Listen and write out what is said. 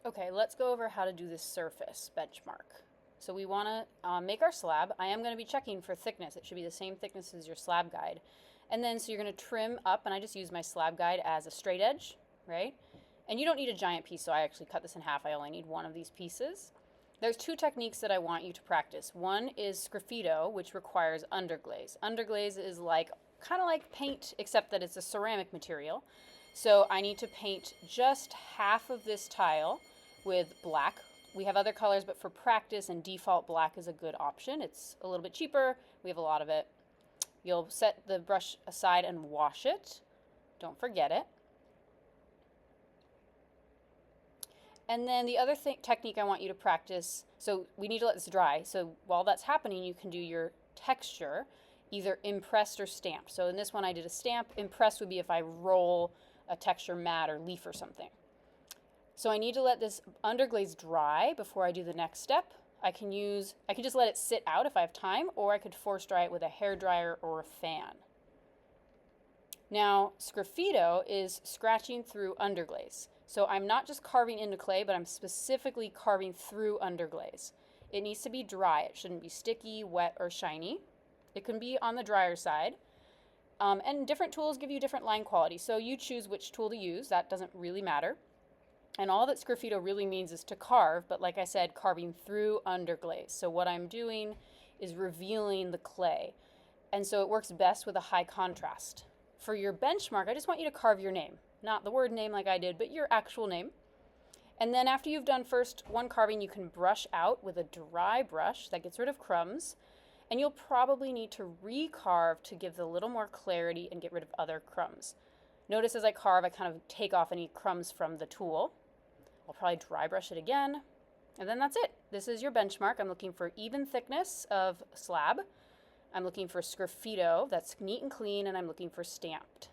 Okay, let's go over how to do this surface benchmark. So we want to make our slab. I am going to be checking for thickness. It should be the same thickness as your slab guide. And then so you're going to trim up, and I just use my slab guide as a straight edge, right? And you don't need a giant piece, so I actually cut this in half. I only need one of these pieces. There's two techniques that I want you to practice. One is sgraffito, which requires underglaze. Underglaze is like kind of like paint, except that it's a ceramic material. So I need to paint just half of this tile with black. We have other colors, but for practice and default, black is a good option. It's a little bit cheaper. We have a lot of it. You'll set the brush aside and wash it. Don't forget it. And then the other technique I want you to practice, so we need to let this dry. So while that's happening, you can do your texture, either impressed or stamped. So in this one, I did a stamp. Impressed would be if I roll a texture mat or leaf or something. So I need to let this underglaze dry before I do the next step. I can just let it sit out if I have time, or I could force dry it with a hair dryer or a fan. Now, sgraffito is scratching through underglaze. So I'm not just carving into clay, but I'm specifically carving through underglaze. It needs to be dry. It shouldn't be sticky, wet, or shiny. It can be on the drier side. And different tools give you different line quality. So you choose which tool to use. That doesn't really matter. And all that sgraffito really means is to carve, but like I said, carving through underglaze. So what I'm doing is revealing the clay. And so it works best with a high contrast. For your benchmark, I just want you to carve your name. Not the word name like I did, but your actual name. And then after you've done first one carving, you can brush out with a dry brush that gets rid of crumbs. And you'll probably need to recarve to give a little more clarity and get rid of other crumbs. Notice as I carve, I kind of take off any crumbs from the tool. I'll probably dry brush it again, and then that's it. This is your benchmark. I'm looking for even thickness of slab. I'm looking for sgraffito that's neat and clean, and I'm looking for stamped.